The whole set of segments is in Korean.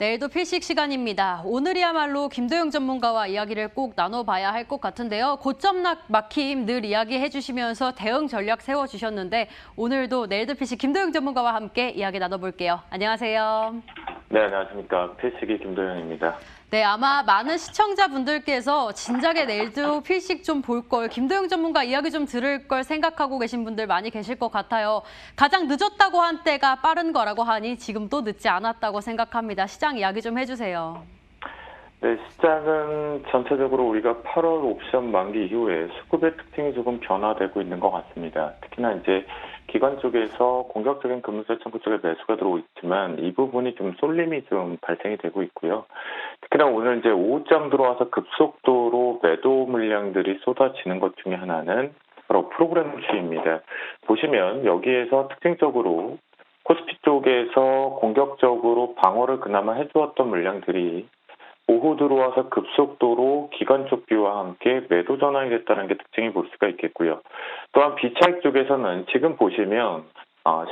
내일도 필식 시간입니다. 오늘이야말로 김도영 전문가와 이야기를 꼭 나눠봐야 할 것 같은데요. 고점 막힘 늘 이야기해 주시면서 대응 전략 세워주셨는데 오늘도 내일도 필식 김도영 전문가와 함께 이야기 나눠볼게요. 안녕하세요. 네, 안녕하십니까. 필식이 김도영입니다. 네, 아마 많은 시청자분들께서 진작에 내일도 필식 좀 볼 걸, 김도영 전문가 이야기 좀 들을 걸 생각하고 계신 분들 많이 계실 것 같아요. 가장 늦었다고 한 때가 빠른 거라고 하니 지금 또 늦지 않았다고 생각합니다. 시장 이야기 좀 해주세요. 네, 시장은 전체적으로 우리가 8월 옵션 만기 이후에 수급의 특징이 조금 변화되고 있는 것 같습니다. 특히나 이제 기관 쪽에서 공격적인 금융세 청구 쪽에 매수가 들어오고 있지만 이 부분이 좀 쏠림이 좀 발생이 되고 있고요. 특히나 오늘 이제 오후장 들어와서 급속도로 매도 물량들이 쏟아지는 것 중에 하나는 바로 프로그램 주입니다. 보시면 여기에서 특징적으로 코스피 쪽에서 공격적으로 방어를 그나마 해주었던 물량들이 오후 들어와서 급속도로 기관 쪽 비와 함께 매도 전환이 됐다는 게 특징이 볼 수가 있겠고요. 또한 비차익 쪽에서는 지금 보시면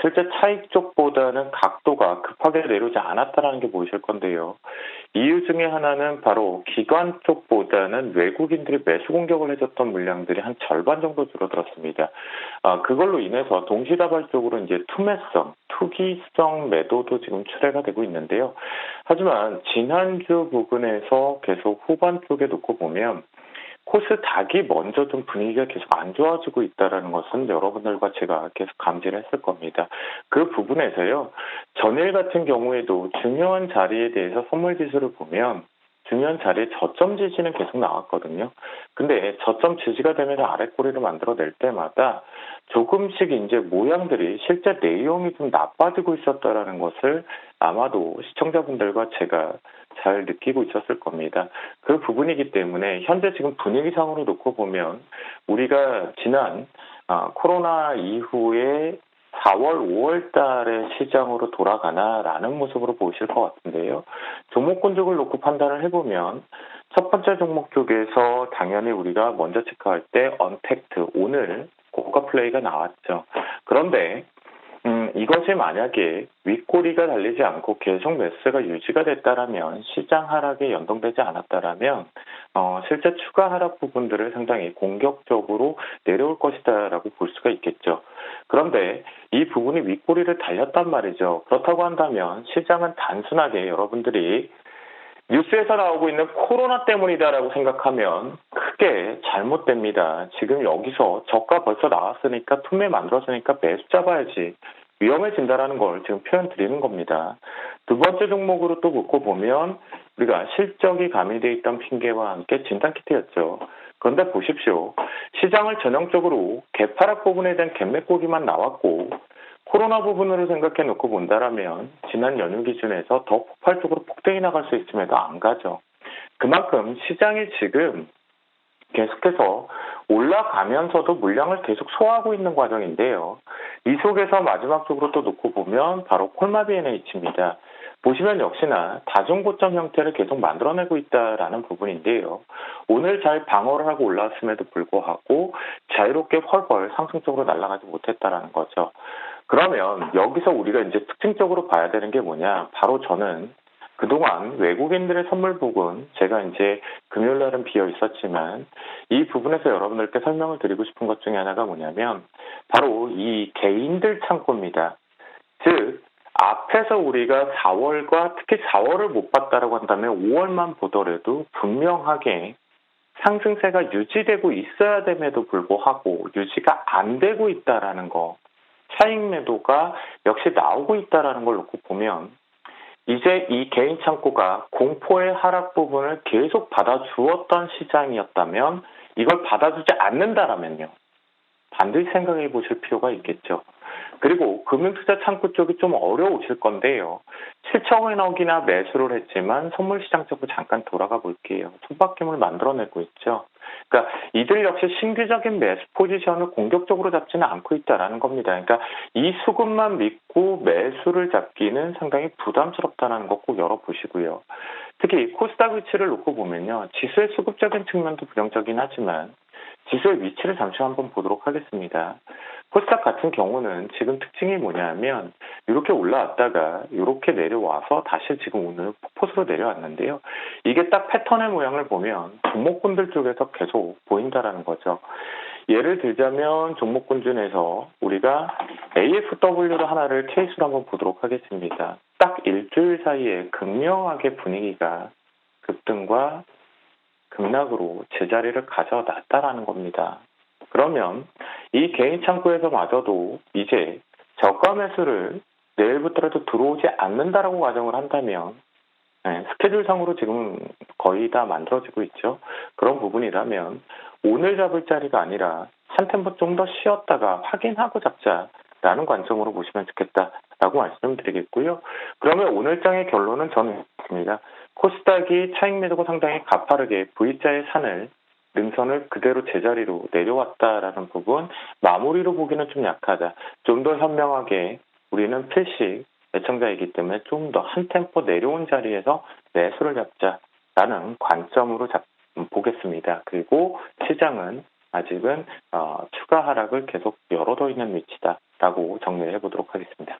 실제 차익 쪽보다는 각도가 급하게 내려오지 않았다는 게 보이실 건데요. 이유 중에 하나는 바로 기관 쪽보다는 외국인들이 매수 공격을 해줬던 물량들이 한 절반 정도 줄어들었습니다. 그걸로 인해서 동시다발적으로 이제 투매성, 투기성 매도도 지금 출회가 되고 있는데요. 하지만 지난주 부근에서 계속 후반 쪽에 놓고 보면 코스닥이 먼저 좀 분위기가 계속 안 좋아지고 있다는 것은 여러분들과 제가 계속 감지를 했을 겁니다. 그 부분에서요. 전일 같은 경우에도 중요한 자리에 대해서 선물 지수를 보면 중요한 자리에 저점 지지는 계속 나왔거든요. 근데 저점 지지가 되면서 아랫꼬리를 만들어낼 때마다 조금씩 이제 모양들이 실제 내용이 좀 나빠지고 있었다라는 것을 아마도 시청자분들과 제가 잘 느끼고 있었을 겁니다. 그 부분이기 때문에 현재 지금 분위기상으로 놓고 보면 우리가 지난 코로나 이후에 4월, 5월 달에 시장으로 돌아가나라는 모습으로 보실 것 같은데요. 종목군 쪽을 놓고 판단을 해보면 첫 번째 종목 쪽에서 당연히 우리가 먼저 체크할 때 언택트, 오늘 고가 플레이가 나왔죠. 그런데 이것이 만약에 윗꼬리가 달리지 않고 계속 매수세가 유지가 됐다라면 시장 하락에 연동되지 않았다라면 실제 추가 하락 부분들을 상당히 공격적으로 내려올 것이다라고 볼 수가 있겠죠. 그런데 이 부분이 윗꼬리를 달렸단 말이죠. 그렇다고 한다면 시장은 단순하게 여러분들이 뉴스에서 나오고 있는 코로나 때문이다라고 생각하면 크게 잘못됩니다. 지금 여기서 저가 벌써 나왔으니까 투매 만들었으니까 매수 잡아야지 위험해진다라는 걸 지금 표현 드리는 겁니다. 두 번째 종목으로 또 놓고 보면 우리가 실적이 가미되어 있던 핑계와 함께 진단키트였죠. 그런데 보십시오. 시장을 전형적으로 개파락 부분에 대한 갭매고기만 나왔고 코로나 부분으로 생각해 놓고 본다라면 지난 연휴 기준에서 더 폭발적으로 폭등이 나갈 수 있음에도 안 가죠. 그만큼 시장이 지금 계속해서 올라가면서도 물량을 계속 소화하고 있는 과정인데요. 이 속에서 마지막 쪽으로 또 놓고 보면 바로 콜마비 NH입니다. 보시면 역시나 다중고점 형태를 계속 만들어내고 있다라는 부분인데요. 오늘 잘 방어를 하고 올라왔음에도 불구하고 자유롭게 펄펄 상승적으로 날아가지 못했다라는 거죠. 그러면 여기서 우리가 이제 특징적으로 봐야 되는 게 뭐냐? 바로 저는 그동안 외국인들의 선물 부분, 제가 이제 금요일 날은 비어 있었지만 이 부분에서 여러분들께 설명을 드리고 싶은 것 중에 하나가 뭐냐면 바로 이 개인들 창고입니다. 즉, 앞에서 우리가 4월과 특히 4월을 못 봤다라고 한다면 5월만 보더라도 분명하게 상승세가 유지되고 있어야 됨에도 불구하고 유지가 안 되고 있다라는 거, 차익 매도가 역시 나오고 있다라는 걸 놓고 보면 이제 이 개인 창고가 공포의 하락 부분을 계속 받아주었던 시장이었다면 이걸 받아주지 않는다라면요. 반드시 생각해 보실 필요가 있겠죠. 그리고 금융투자 창구 쪽이 좀 어려우실 건데요. 7천억이나 매수를 했지만 선물시장 쪽으로 잠깐 돌아가 볼게요. 손바뀜을 만들어내고 있죠. 그러니까 이들 역시 신규적인 매수 포지션을 공격적으로 잡지는 않고 있다는 겁니다. 그러니까 이 수급만 믿고 매수를 잡기는 상당히 부담스럽다는 것 꼭 열어보시고요. 특히 코스닥 위치를 놓고 보면요. 지수의 수급적인 측면도 부정적이긴 하지만 지수의 위치를 잠시 한번 보도록 하겠습니다. 코스닥 같은 경우는 지금 특징이 뭐냐면 이렇게 올라왔다가 이렇게 내려와서 다시 지금 오늘 폭포수로 내려왔는데요. 이게 딱 패턴의 모양을 보면 종목군들 쪽에서 계속 보인다라는 거죠. 예를 들자면 종목군 중에서 우리가 AFW를 하나를 케이스로 한번 보도록 하겠습니다. 딱 일주일 사이에 극명하게 분위기가 급등과 급락으로 제자리를 가져놨다라는 겁니다. 그러면 이 개인 창구에서마저도 이제 저가 매수를 내일부터라도 들어오지 않는다라고 가정을 한다면 스케줄상으로 지금 거의 다 만들어지고 있죠. 그런 부분이라면 오늘 잡을 자리가 아니라 한 템포 좀 더 쉬었다가 확인하고 잡자라는 관점으로 보시면 좋겠다라고 말씀드리겠고요. 그러면 오늘 장의 결론은 저는 있습니다. 코스닥이 차익 매도가 상당히 가파르게 V자의 산을 능선을 그대로 제자리로 내려왔다라는 부분 마무리로 보기는 좀 약하다. 좀 더 현명하게 우리는 필식 애청자이기 때문에 좀 더 한 템포 내려온 자리에서 매수를 잡자라는 관점으로 보겠습니다. 그리고 시장은 아직은 추가 하락을 계속 열어둬 있는 위치다라고 정리해 보도록 하겠습니다.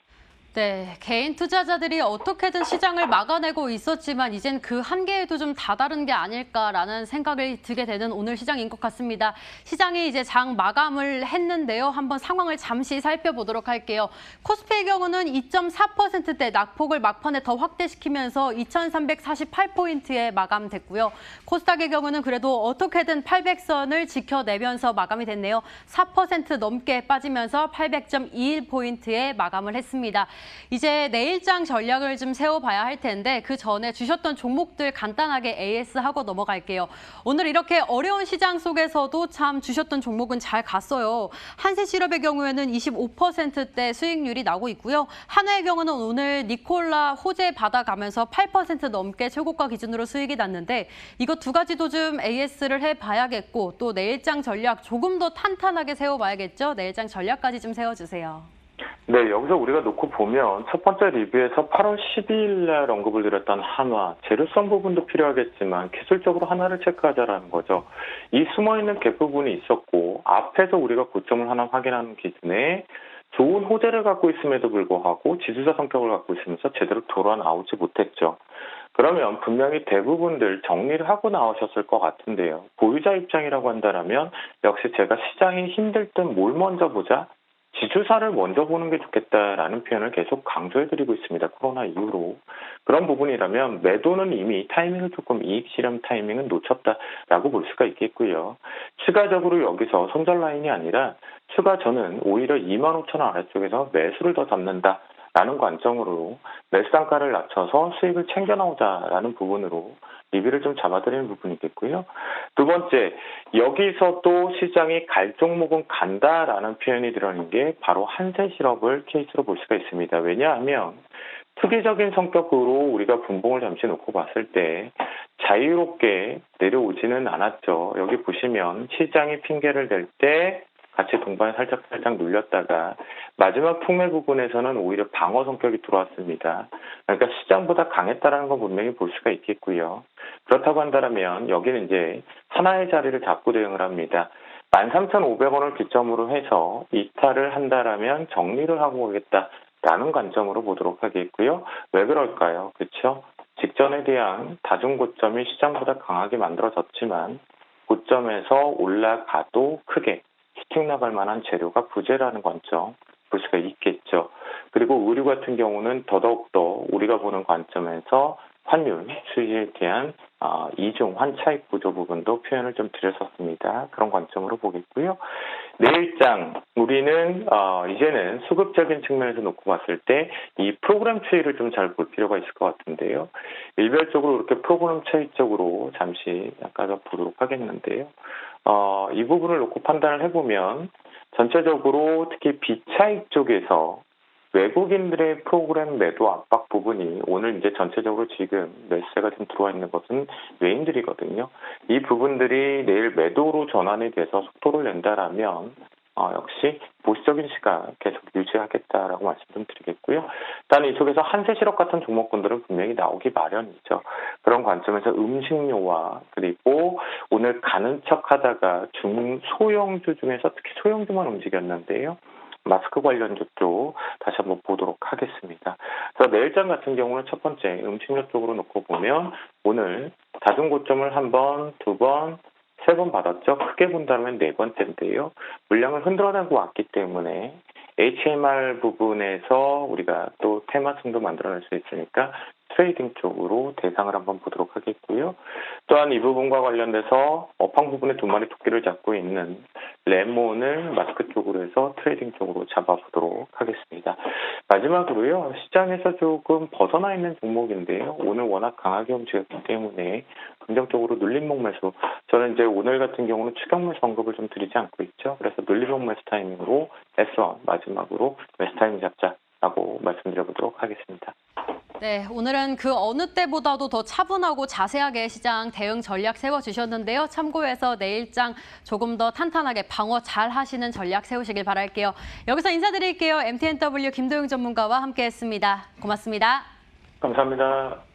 네, 개인 투자자들이 어떻게든 시장을 막아내고 있었지만 이젠 그 한계에도 좀 다다른 게 아닐까라는 생각이 들게 되는 오늘 시장인 것 같습니다. 시장이 이제 장 마감을 했는데요. 한번 상황을 잠시 살펴보도록 할게요. 코스피의 경우는 2.4%대 낙폭을 막판에 더 확대시키면서 2,348포인트에 마감됐고요. 코스닥의 경우는 그래도 어떻게든 800선을 지켜내면서 마감이 됐네요. 4% 넘게 빠지면서 800.21포인트에 마감을 했습니다. 이제 내일장 전략을 좀 세워봐야 할 텐데 그 전에 주셨던 종목들 간단하게 AS하고 넘어갈게요. 오늘 이렇게 어려운 시장 속에서도 참 주셨던 종목은 잘 갔어요. 한세실업의 경우에는 25%대 수익률이 나고 있고요. 한화의 경우는 오늘 니콜라 호재 받아가면서 8% 넘게 최고가 기준으로 수익이 났는데 이거 두 가지도 좀 AS를 해봐야겠고 또 내일장 전략 조금 더 탄탄하게 세워봐야겠죠. 내일장 전략까지 좀 세워주세요. 네, 여기서 우리가 놓고 보면 첫 번째 리뷰에서 8월 12일 날 언급을 드렸던 한화, 재료성 부분도 필요하겠지만 기술적으로 하나를 체크하자라는 거죠. 이 숨어있는 갭 부분이 있었고 앞에서 우리가 고점을 하나 확인하는 기준에 좋은 호재를 갖고 있음에도 불구하고 지수자 성격을 갖고 있으면서 제대로 돌아 나오지 못했죠. 그러면 분명히 대부분들 정리를 하고 나오셨을 것 같은데요. 보유자 입장이라고 한다면 역시 제가 시장이 힘들 땐 뭘 먼저 보자? 지주사를 먼저 보는 게 좋겠다라는 표현을 계속 강조해드리고 있습니다. 코로나 이후로. 그런 부분이라면 매도는 이미 타이밍을 조금 이익 실현 타이밍은 놓쳤다라고 볼 수가 있겠고요. 추가적으로 여기서 손절 라인이 아니라 추가 저는 오히려 25,000원 아래쪽에서 매수를 더 잡는다. 라는 관점으로 매수 단가를 낮춰서 수익을 챙겨 나오자라는 부분으로 리뷰를 좀 잡아드리는 부분이겠고요. 두 번째, 여기서도 시장이 갈 종목은 간다라는 표현이 들어있는 게 바로 한세실업을 케이스로 볼 수가 있습니다. 왜냐하면 투기적인 성격으로 우리가 분봉을 잠시 놓고 봤을 때 자유롭게 내려오지는 않았죠. 여기 보시면 시장이 핑계를 댈 때 같이 동반에 살짝 눌렸다가 마지막 풍매 부분에서는 오히려 방어 성격이 들어왔습니다. 그러니까 시장보다 강했다라는 건 분명히 볼 수가 있겠고요. 그렇다고 한다면 여기는 이제 하나의 자리를 잡고 대응을 합니다. 13,500원을 기점으로 해서 이탈을 한다라면 정리를 하고 오겠다라는 관점으로 보도록 하겠고요. 왜 그럴까요? 그렇죠? 직전에 대한 다중 고점이 시장보다 강하게 만들어졌지만 고점에서 올라가도 크게 스틱 나갈 만한 재료가 부재라는 관점 볼 수가 있겠죠. 그리고 의류 같은 경우는 더더욱더 우리가 보는 관점에서 환율 수지에 대한 이중 환차익 구조 부분도 표현을 좀 드렸었습니다. 그런 관점으로 보겠고요. 내일장 우리는 이제는 수급적인 측면에서 놓고 봤을 때 이 프로그램 추이를 좀 잘 볼 필요가 있을 것 같은데요. 일별적으로 이렇게 프로그램 추이적으로 잠시 약간 보도록 하겠는데요. 이 부분을 놓고 판단을 해보면 전체적으로 특히 비차익 쪽에서 외국인들의 프로그램 매도 압박 부분이 오늘 이제 전체적으로 지금 매수세가 좀 들어와 있는 것은 외인들이거든요. 이 부분들이 내일 매도로 전환이 돼서 속도를 낸다라면 역시 보수적인 시각 계속 유지하겠다라고 말씀 좀 드리겠고요. 일단 이 속에서 한세실업 같은 종목군들은 분명히 나오기 마련이죠. 그런 관점에서 음식료와 그리고 오늘 가는 척 하다가 중소형주 중에서 특히 소형주만 움직였는데요. 마스크 관련주 쪽 다시 한번 보도록 하겠습니다. 그래서 내일장 같은 경우는 첫 번째 음식료 쪽으로 놓고 보면 오늘 다중 고점을 한 번, 두 번, 세 번 받았죠. 크게 본다면 네 번째인데요. 물량을 흔들어내고 왔기 때문에 HMR 부분에서 우리가 또 테마성도 만들어낼 수 있으니까 트레이딩 쪽으로 대상을 한번 보도록 하겠고요. 또한 이 부분과 관련돼서 업황 부분에 두 마리 토끼를 잡고 있는 레몬을 마스크 쪽으로 해서 트레이딩 쪽으로 잡아보도록 하겠습니다. 마지막으로요. 시장에서 조금 벗어나 있는 종목인데요. 오늘 워낙 강하게 움직였기 때문에 긍정적으로 눌림목 매수. 저는 이제 오늘 같은 경우는 추격 매수 언급을 좀 드리지 않고 있죠. 그래서 눌림목 매수 타이밍으로 S1 마지막으로 매수 타이밍 잡자라고 말씀드려보도록 하겠습니다. 네, 오늘은 그 어느 때보다도 더 차분하고 자세하게 시장 대응 전략 세워주셨는데요. 참고해서 내일장 조금 더 탄탄하게 방어 잘 하시는 전략 세우시길 바랄게요. 여기서 인사드릴게요. MTNW 김도영 전문가와 함께했습니다. 고맙습니다. 감사합니다.